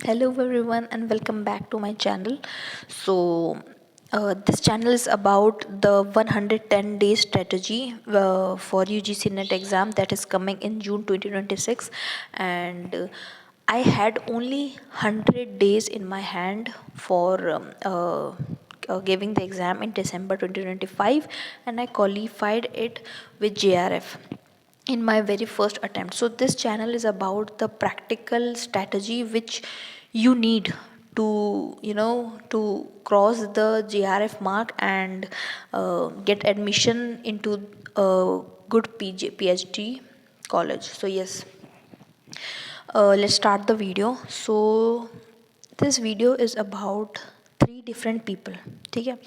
Hello everyone and welcome back to my channel. This channel is about the 110 day strategy for UGC NET exam that is coming in June 2026, and I had only 100 days in my hand for giving the exam in December 2025, and I qualified it with JRF in my very first attempt. So this channel is about the practical strategy which you need to cross the JRF mark and get admission into a good PhD college. So yes, let's start the video. So this video is about three different people. Okay,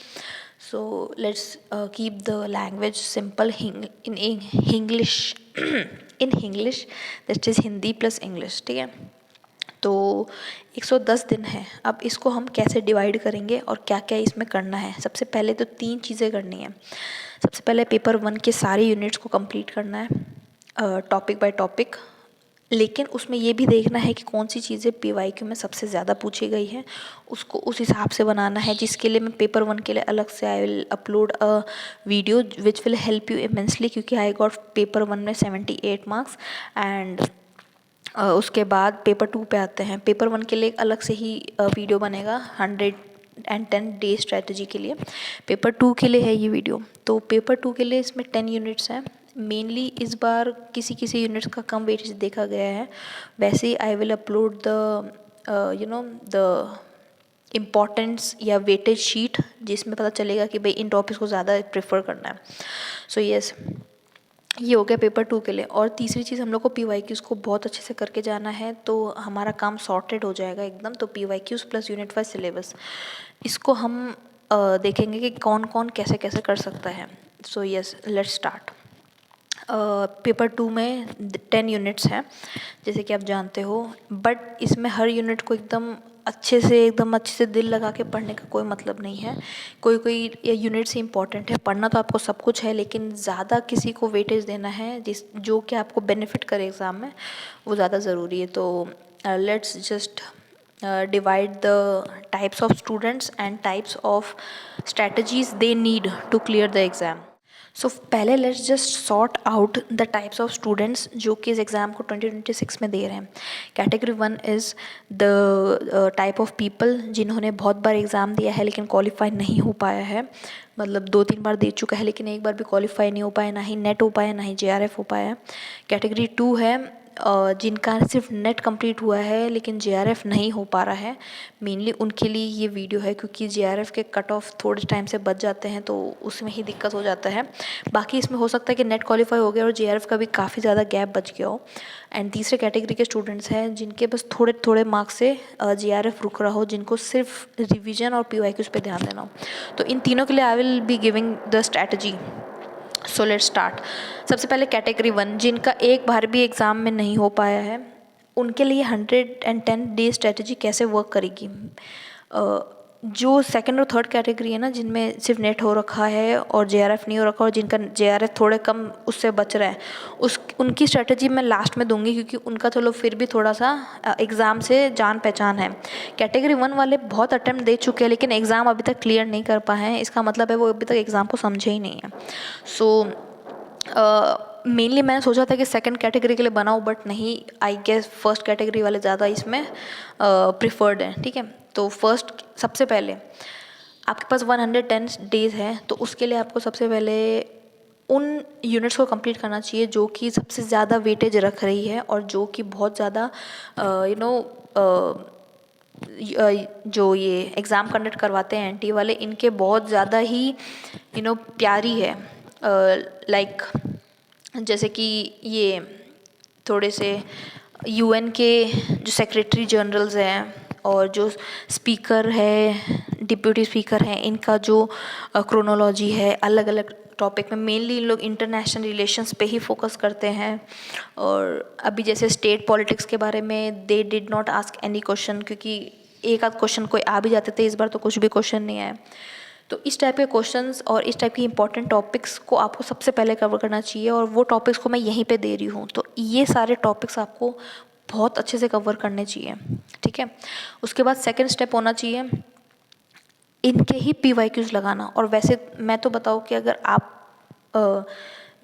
so let's keep the language simple in English. In English, that is Hindi plus English. ठीक है, तो 110 दिन है. अब इसको हम कैसे divide करेंगे और क्या क्या इसमें करना है. सबसे पहले तो तीन चीज़ें करनी है. सबसे पहले पेपर 1 के सारे यूनिट्स को कंप्लीट करना है टॉपिक बाय टॉपिक, लेकिन उसमें ये भी देखना है कि कौन सी चीज़ें PYQ में सबसे ज़्यादा पूछी गई है, उसको उस हिसाब से बनाना है. जिसके लिए मैं पेपर 1 के लिए अलग से आई will upload a video which will help you immensely, क्योंकि आई गॉट पेपर 1 में 78 मार्क्स एंड उसके बाद पेपर 2 पे आते हैं. पेपर 1 के लिए अलग से ही वीडियो बनेगा 110 डे स्ट्रेटजी के लिए. पेपर 2 के लिए है ये वीडियो. तो पेपर 2 के लिए इसमें 10 यूनिट्स हैं. मेनली इस बार किसी किसी यूनिट्स का कम वेटेज देखा गया है. वैसे ही I will upload the importance या वेटेज शीट, जिसमें पता चलेगा कि भाई इन टॉपिक्स को ज़्यादा प्रेफर करना है. सो यस, ये हो गया पेपर 2 के लिए. और तीसरी चीज़, हम लोग को PYQs को बहुत अच्छे से करके जाना है, तो हमारा काम सॉर्टेड हो जाएगा एकदम. तो PYQs plus unit wise syllabus, इसको हम देखेंगे कि कौन कौन कैसे कैसे कर सकता है. So yes, let's start. Paper 2 में 10 यूनिट्स हैं जैसे कि आप जानते हो, बट इसमें हर यूनिट को एकदम अच्छे से दिल लगा के पढ़ने का कोई मतलब नहीं है. कोई कोई यूनिट से इम्पॉर्टेंट है. पढ़ना तो आपको सब कुछ है, लेकिन ज़्यादा किसी को वेटेज देना है जो कि आपको बेनिफिट करे एग्ज़ाम में, वो ज़्यादा ज़रूरी है. तो let's just divide the types of students and types of strategies they need to clear the exam. सो पहले let's just sort out the types of students जो कि इस एग्ज़ाम को 2026 में दे रहे हैं. Category 1 is the type of people जिन्होंने बहुत बार एग्ज़ाम दिया है लेकिन क्वालिफाई नहीं हो पाया है. मतलब 2-3 बार दे चुका है लेकिन एक बार भी क्वालिफाई नहीं हो पाया, ना ही नेट हो पाया, ना ही JRF हो पाया. कैटेगरी 2 है जिनका सिर्फ नेट कंप्लीट हुआ है लेकिन JRF नहीं हो पा रहा है. मेनली उनके लिए ये वीडियो है, क्योंकि JRF के कट ऑफ थोड़े टाइम से बच जाते हैं, तो उसमें ही दिक्कत हो जाता है. बाकी इसमें हो सकता है कि नेट क्वालिफाई हो गया और JRF का भी काफ़ी ज़्यादा गैप बच गया हो. एंड तीसरे कैटेगरी के स्टूडेंट्स हैं जिनके बस थोड़े थोड़े मार्क्स से JRF रुक रहा हो, जिनको सिर्फ रिविजन और PYQs पे ध्यान देना हो. तो इन तीनों के लिए I will be giving the strategy. So let's start. सबसे पहले कैटेगरी 1, जिनका एक बार भी एग्ज़ाम में नहीं हो पाया है, उनके लिए 110 डे स्ट्रेटजी कैसे वर्क करेगी. जो सेकंड और थर्ड कैटेगरी है ना, जिनमें सिर्फ नेट हो रखा है और JRF नहीं हो रखा, और जिनका JRF थोड़े कम उससे बच रहा है, उनकी स्ट्रेटजी मैं लास्ट में दूंगी, क्योंकि उनका चलो फिर भी थोड़ा सा एग्ज़ाम से जान पहचान है. कैटेगरी 1 वाले बहुत अटैम्प्ट दे चुके हैं लेकिन एग्ज़ाम अभी तक क्लियर नहीं कर पाए हैं. इसका मतलब है वो अभी तक एग्ज़ाम को समझे ही नहीं है. सो मेनली मैंने सोचा था कि सेकंड कैटेगरी के लिए बनाऊँ, बट नहीं, आई गेस फर्स्ट कैटेगरी वाले ज़्यादा इसमें प्रिफर्ड हैं. ठीक है, तो फर्स्ट, सबसे पहले आपके पास 110 डेज है, तो उसके लिए आपको सबसे पहले उन यूनिट्स को कंप्लीट करना चाहिए जो कि सबसे ज़्यादा वेटेज रख रही है और जो कि बहुत ज़्यादा जो ये एग्ज़ाम कंडक्ट करवाते हैं NT वाले, इनके बहुत ज़्यादा ही प्यारी है. लाइक जैसे कि ये थोड़े से UN के जो सेक्रेटरी जनरल्स हैं और जो स्पीकर है, डिप्यूटी स्पीकर हैं, इनका जो क्रोनोलॉजी है अलग अलग टॉपिक में. मेनली इन लोग इंटरनेशनल रिलेशंस पे ही फोकस करते हैं. और अभी जैसे स्टेट पॉलिटिक्स के बारे में they did not ask any question, क्योंकि एक आध क्वेश्चन कोई आ भी जाते थे. इस बार तो कुछ भी क्वेश्चन नहीं आया. तो इस टाइप के क्वेश्चंस और इस टाइप की इंपॉर्टेंट टॉपिक्स को आपको सबसे पहले कवर करना चाहिए, और वो टॉपिक्स को मैं यहीं पे दे रही हूँ. तो ये सारे टॉपिक्स आपको बहुत अच्छे से कवर करने चाहिए, ठीक है। उसके बाद सेकंड स्टेप होना चाहिए इनके ही PYQs लगाना। और वैसे मैं तो बताऊँ कि अगर आप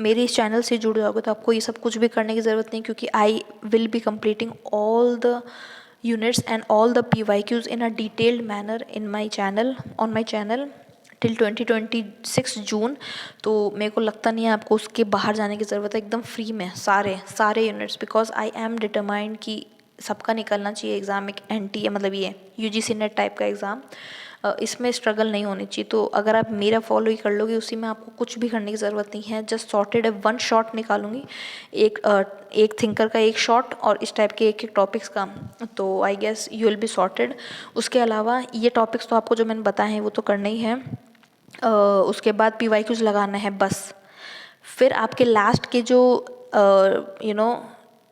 मेरे इस चैनल से जुड़ जाओगे तो आपको ये सब कुछ भी करने की ज़रूरत नहीं, क्योंकि I will be completing all the units and all the PYQs in a detailed manner in my channel, on my channel till 2026 जून। तो मेरे को लगता नहीं है आपको उसके बाहर जाने की ज़रूरत है, एकदम फ्री में सारे units, because I am determined कि सबका निकलना चाहिए एग्ज़ाम, एक NTA मतलब ये UGC नेट टाइप का एग्ज़ाम, इसमें स्ट्रगल नहीं होनी चाहिए। तो अगर आप मेरा फॉलो ही कर लोगे, उसी में आपको कुछ भी करने की ज़रूरत नहीं है, जस्ट सॉर्टेड है, वन शॉट निकालूंगी, एक थिंकर का एक शॉट और इस टाइप के एक टॉपिक्स का, तो I guess you will be sorted. उसके अलावा ये टॉपिक्स तो आपको जो मैंने बताए हैं वो तो करना ही है। उसके बाद PYQs लगाना है बस। फिर आपके लास्ट के जो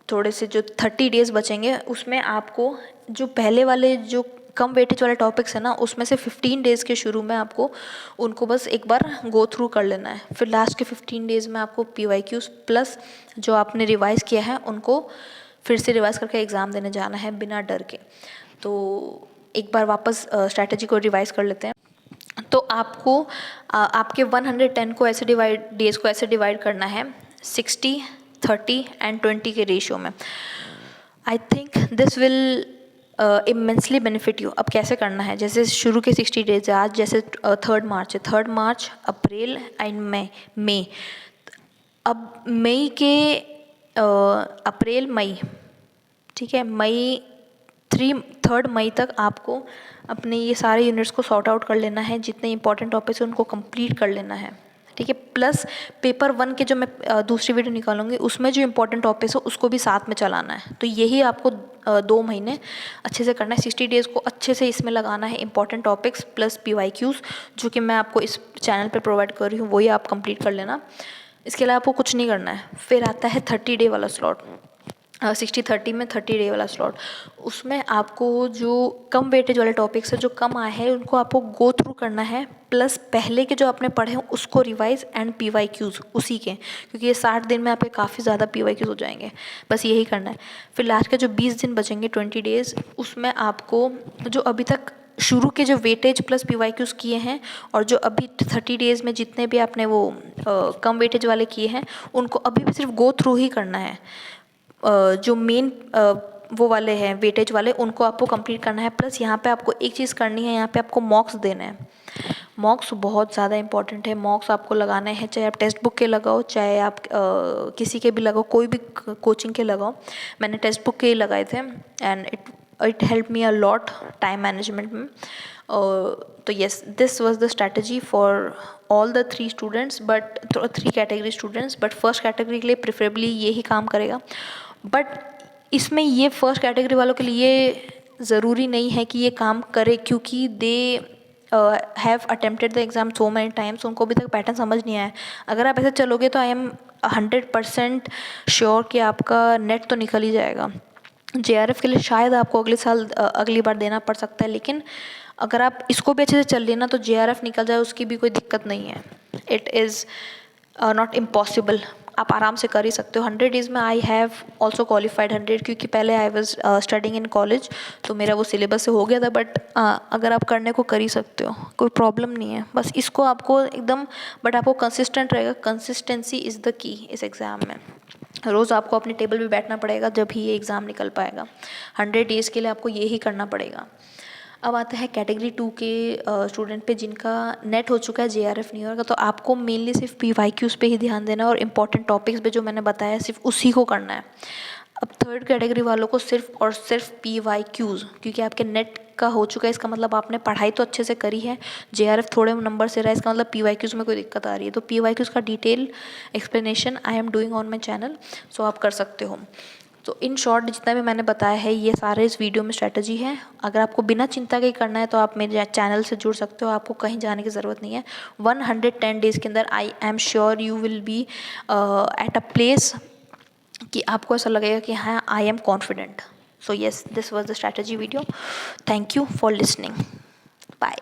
थोड़े से जो 30 डेज बचेंगे, उसमें आपको जो पहले वाले जो कम वेटेज वाले टॉपिक्स है ना, उसमें से 15 डेज़ के शुरू में आपको उनको बस एक बार गो थ्रू कर लेना है। फिर लास्ट के 15 डेज़ में आपको PYQs प्लस जो आपने रिवाइज़ किया है उनको फिर से रिवाइज़ करके एग्ज़ाम देने जाना है बिना डर के। तो एक बार वापस स्ट्रैटेजी को रिवाइज़ कर लेते हैं। तो आपको आपके 110 को ऐसे डेज़ को ऐसे डिवाइड करना है 60, 30 एंड 20 के रेशियो में। I think this will immensely benefit you. अब कैसे करना है, जैसे शुरू के 60 डेज है, आज जैसे 3 मार्च है, 3 मार्च, अप्रैल एंड मई। अब मई के अप्रैल मई, ठीक है, मई 3 मई तक आपको अपने ये सारे यूनिट्स को सॉर्ट आउट कर लेना है, जितने इंपॉर्टेंट टॉपिक्स हैं उनको कंप्लीट कर लेना है, ठीक है। प्लस पेपर 1 के जो मैं दूसरी वीडियो निकालूंगी उसमें जो इंपॉर्टेंट टॉपिक्स हो उसको भी साथ में चलाना है। तो यही आपको 2 महीने अच्छे से करना है, 60 डेज़ को अच्छे से इसमें लगाना है, इंपॉर्टेंट टॉपिक्स प्लस PYQs जो कि मैं आपको इस चैनल पर प्रोवाइड कर रही हूँ, वही आप कंप्लीट कर लेना। इसके अलावा आपको कुछ नहीं करना है। फिर आता है 30 डे वाला स्लॉट, 60-30 में 30 डे वाला स्लॉट। उसमें आपको जो कम वेटेज वाले टॉपिक्स है, जो कम आए हैं, उनको आपको गो थ्रू करना है, प्लस पहले के जो आपने पढ़े हैं उसको रिवाइज एंड PYQs उसी के, क्योंकि ये 60 दिन में आपके काफ़ी ज़्यादा PYQs हो जाएंगे, बस यही करना है। फिर लास्ट के जो 20 दिन बचेंगे 20 डेज़, उसमें आपको जो अभी तक शुरू के जो वेटेज प्लस PYQs किए हैं और जो अभी 30 डेज़ में जितने भी आपने वो कम वेटेज वाले किए हैं उनको अभी भी सिर्फ गो थ्रू ही करना है। जो मेन वो वाले हैं वेटेज वाले उनको आपको कंप्लीट करना है। प्लस यहाँ पे आपको एक चीज़ करनी है, यहाँ पे आपको मॉक्स देने हैं। मॉक्स बहुत ज़्यादा इंपॉर्टेंट है, मॉक्स आपको लगाने हैं, चाहे आप टेक्स्ट बुक के लगाओ, चाहे आप किसी के भी लगाओ, कोई भी कोचिंग के लगाओ। मैंने टेक्स्ट बुक के ही लगाए थे and it help me a lot time management में। तो yes, this was the strategy for all the 3 students, but 3 category students, but first category के लिए प्रेफरेबली ये ही काम करेगा। बट इसमें ये फर्स्ट कैटेगरी वालों के लिए ज़रूरी नहीं है कि ये काम करे, क्योंकि they have attempted the exam so many times, उनको अभी तक पैटर्न समझ नहीं आया है। अगर आप ऐसे चलोगे तो आई एम 100% श्योर कि आपका नेट तो निकल ही जाएगा। JRF के लिए शायद आपको अगले साल अगली बार देना पड़ सकता है, लेकिन अगर आप इसको भी अच्छे से चल लेना तो JRF निकल जाए, उसकी भी कोई दिक्कत नहीं है। इट इज़ नॉट इम्पॉसिबल, आप आराम से कर ही सकते हो। 100 डेज़ में आई हैव ऑल्सो क्वालिफाइड 100, क्योंकि पहले I was studying in college, तो मेरा वो सिलेबस से हो गया था। बट अगर आप करने को कर ही सकते हो, कोई प्रॉब्लम नहीं है। बस इसको आपको एकदम, बट आपको कंसिस्टेंट रहेगा, कंसिस्टेंसी इज़ द की इस एग्ज़ाम में। रोज़ आपको अपने टेबल पे बैठना पड़ेगा, जब ही ये एग्ज़ाम निकल पाएगा। 100 डेज़ के लिए आपको ये ही करना पड़ेगा। अब आता है कैटेगरी 2 के स्टूडेंट पे, जिनका नेट हो चुका है, JRF नहीं होगा, तो आपको मेनली सिर्फ PYQs पे ही ध्यान देना है और इंपॉर्टेंट टॉपिक्स पे जो मैंने बताया सिर्फ उसी को करना है। अब थर्ड कैटेगरी वालों को सिर्फ और सिर्फ PYQs, क्योंकि आपके नेट का हो चुका है, इसका मतलब आपने पढ़ाई तो अच्छे से करी है, JRF थोड़े नंबर से रहा है, इसका मतलब PYQs में कोई दिक्कत आ रही है। तो PYQs का detail explanation I am doing on my channel, so आप कर सकते हो। तो इन शॉर्ट जितना भी मैंने बताया है ये सारे इस वीडियो में स्ट्रैटेजी है। अगर आपको बिना चिंता के करना है तो आप मेरे चैनल से जुड़ सकते हो, आपको कहीं जाने की ज़रूरत नहीं है। 110 डेज़ के अंदर I am sure you will be at a place कि आपको ऐसा लगेगा कि हाँ, I am confident. So yes, this was the strategy video. Thank you for listening. Bye.